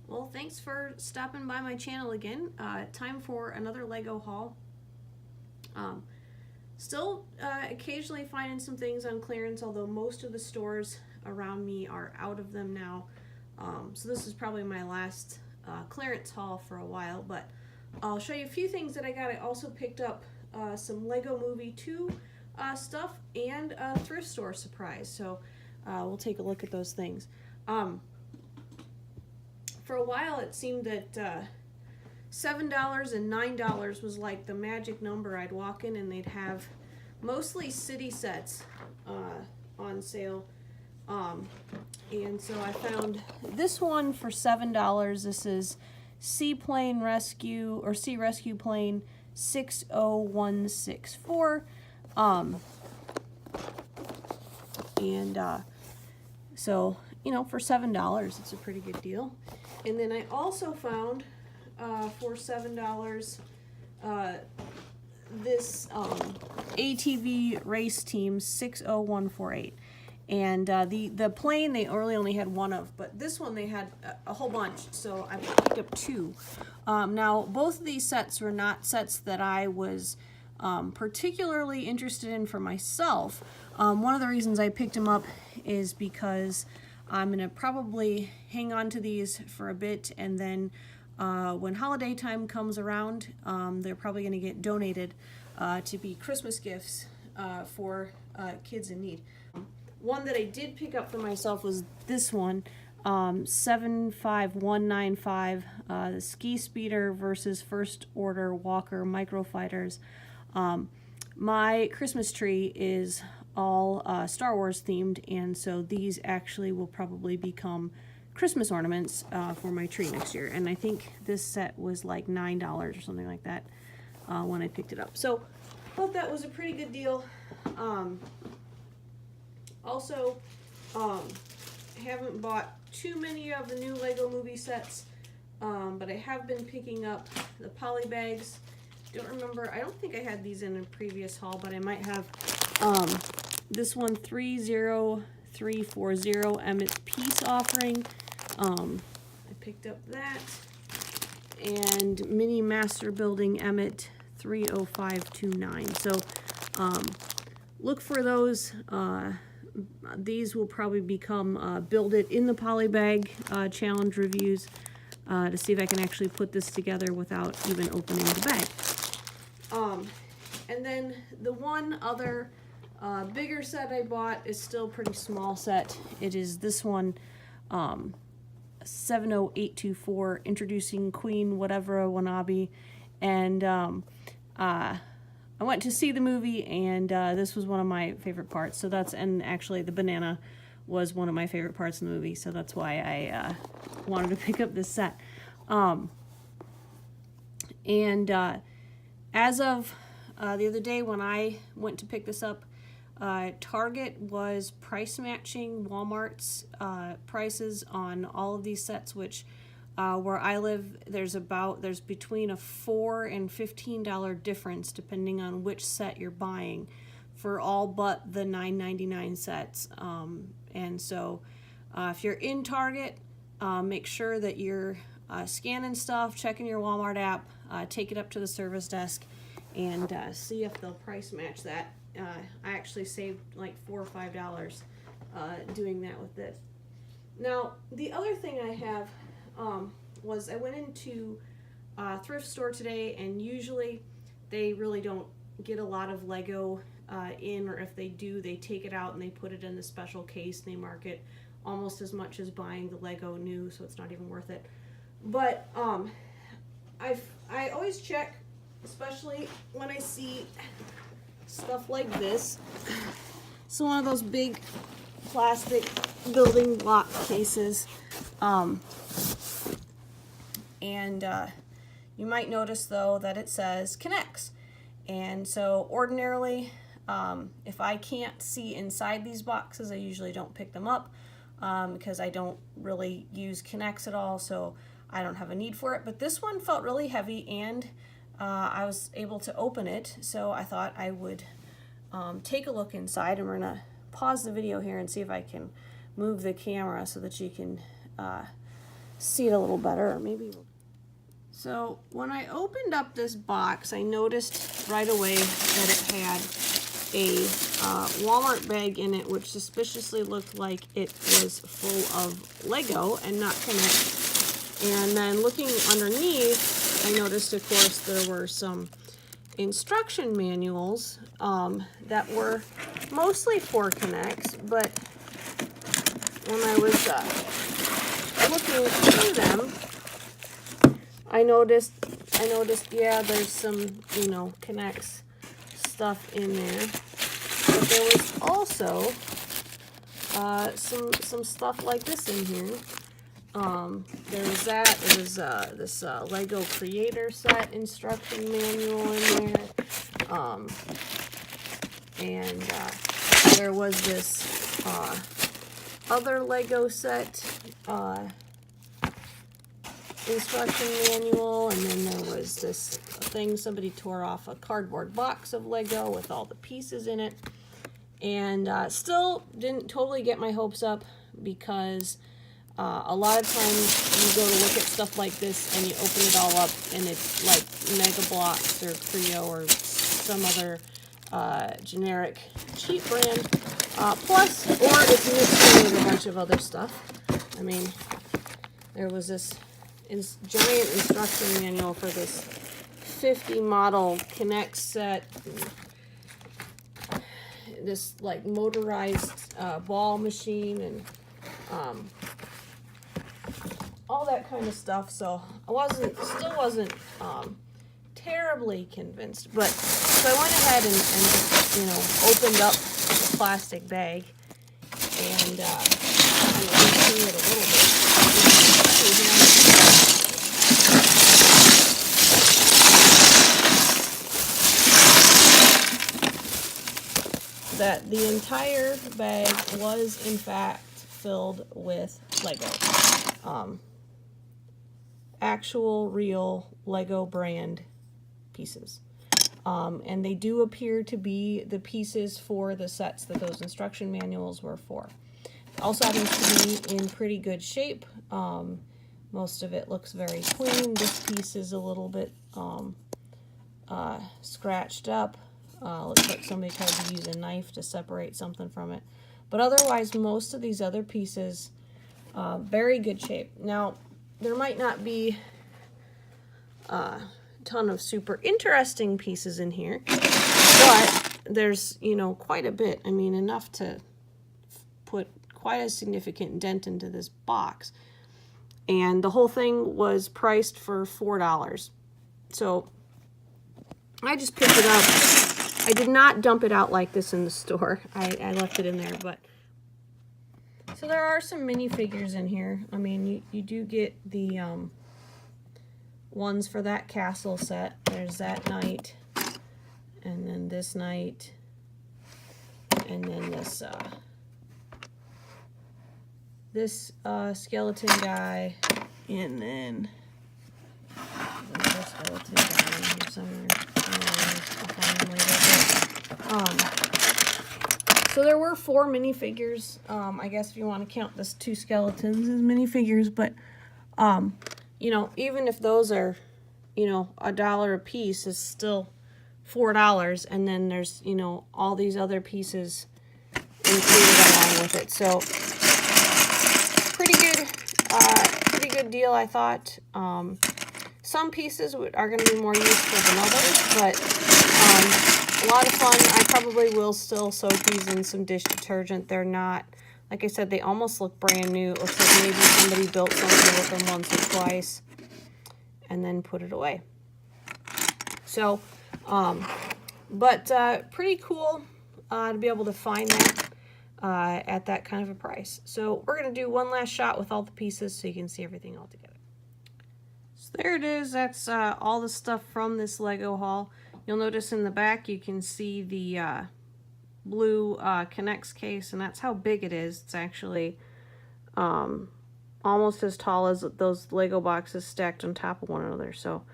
Well, thanks for stopping by my channel again. Time for another Lego haul. Um, Still occasionally finding some things on clearance, although most of the stores around me are out of them now. So this is probably my last clearance haul for a while, but I'll show you a few things that I got. I also picked up some Lego Movie 2 stuff and a thrift store surprise. So we'll take a look at those things. For a while it seemed that $7 and $9 was like the magic number. I'd walk in and they'd have mostly city sets on sale. And so I found this one for $7. This is Seaplane Rescue or Sea Rescue Plane 60164. So, you know, for $7, it's a pretty good deal. And then I also found for $7 this ATV race team 60148. And the plane they only had one of, but this one they had a whole bunch, so I picked up two. Now, both of these sets were not sets that I was particularly interested in for myself. One of the reasons I picked them up is because I'm going to probably hang on to these for a bit, and then when holiday time comes around, they're probably going to get donated to be Christmas gifts for kids in need. One that I did pick up for myself was this one, 75195, the Ski Speeder versus First Order Walker Microfighters. My Christmas tree is all Star Wars themed, and so these actually will probably become Christmas ornaments for my tree next year. And I think this set was like $9 or something like that when I picked it up. So I thought that was a pretty good deal. Also, haven't bought too many of the new Lego Movie sets, but I have been picking up the poly bags. Don't remember, I don't think I had these in a previous haul, but I might have. This one, 30340 Emmett's Peace Offering. I picked up that. And Mini Master Building Emmett 30529. So look for those. These will probably become Build It in the Poly Bag challenge reviews to see if I can actually put this together without even opening the bag. And then the one other bigger set I bought is still a pretty small set. It is this one, 70824, Introducing Queen Whatever Wanabe. And I went to see the movie, and this was one of my favorite parts. So that's, and actually the banana was one of my favorite parts in the movie, so that's why I wanted to pick up this set. As of the other day when I went to pick this up, Target was price matching Walmart's prices on all of these sets, which where I live, there's between a $4 and $15 difference depending on which set you're buying for all but the $9.99 sets. And so if you're in Target, make sure that you're scanning stuff, checking your Walmart app, take it up to the service desk, and see if they'll price match that. I actually saved like $4 or $5 doing that with this. Now, the other thing I have was I went into a thrift store today, and usually they really don't get a lot of Lego in, or if they do, they take it out and they put it in the special case and they mark it almost as much as buying the Lego new, so it's not even worth it. But I always check, especially when I see stuff like this. So one of those big plastic building block cases. You might notice though that it says K'NEX. And so ordinarily, if I can't see inside these boxes, I usually don't pick them up because I don't really use K'NEX at all, so I don't have a need for it. But this one felt really heavy, and I was able to open it, so I thought I would take a look inside. And we're going to pause the video here and see if I can move the camera so that you can see it a little better, or maybe. So when I opened up this box, I noticed right away that it had a Walmart bag in it, which suspiciously looked like it was full of Lego and not K'NEX. And then looking underneath, I noticed, of course, there were some instruction manuals that were mostly for K'NEX, but when I was looking through them, I noticed, yeah, there's some, you know, K'NEX stuff in there, but there was also some stuff like this in here. There was that. There was this Lego Creator Set instruction manual in there, and there was this other Lego set instruction manual, and then there was this thing, somebody tore off a cardboard box of Lego with all the pieces in it, and still didn't totally get my hopes up, because a lot of times you go to look at stuff like this and you open it all up and it's like Mega Bloks or Creo or some other generic cheap brand, plus, or it's mixed in with a bunch of other stuff. I mean, there was this giant instruction manual for this 50 model K'NEX set, this like motorized ball machine, and all that kind of stuff. So I still wasn't terribly convinced, but so I went ahead and just, you know, opened up the plastic bag and see it a little bit. That the entire bag was in fact filled with Lego. Actual real Lego brand pieces. And they do appear to be the pieces for the sets that those instruction manuals were for. It also happens to be in pretty good shape. Most of it looks very clean. This piece is a little bit scratched up. Looks like somebody tried to use a knife to separate something from it. But otherwise, most of these other pieces, very good shape. Now, there might not be a ton of super interesting pieces in here, but there's, you know, quite a bit. I mean, enough to put quite a significant dent into this box. And the whole thing was priced for $4. So I just picked it up. I did not dump it out like this in the store. I left it in there, but so there are some minifigures in here. I mean, you do get the ones for that castle set. There's that knight, and then this knight, and then this skeleton guy, and then another skeleton guy in here somewhere. I'll find them later. So there were 4 minifigures. I guess if you want to count this 2 skeletons as minifigures, but you know, even if those are, you know, $1 a piece, is still $4, and then there's, you know, all these other pieces included along with it. So pretty good deal, I thought. Some pieces are going to be more useful than others, but a lot of fun. I probably will still soak these in some dish detergent. They're not, like I said, they almost look brand new. It looks like maybe somebody built something with them once or twice and then put it away. So, but pretty cool to be able to find that at that kind of a price. So we're going to do one last shot with all the pieces so you can see everything all together. So there it is. That's all the stuff from this Lego haul. You'll notice in the back you can see the blue K'NEX case, and that's how big it is. It's actually almost as tall as those Lego boxes stacked on top of one another. So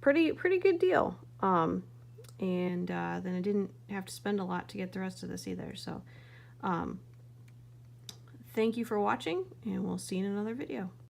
pretty good deal. And then I didn't have to spend a lot to get the rest of this either. So Thank you for watching, and we'll see you in another video.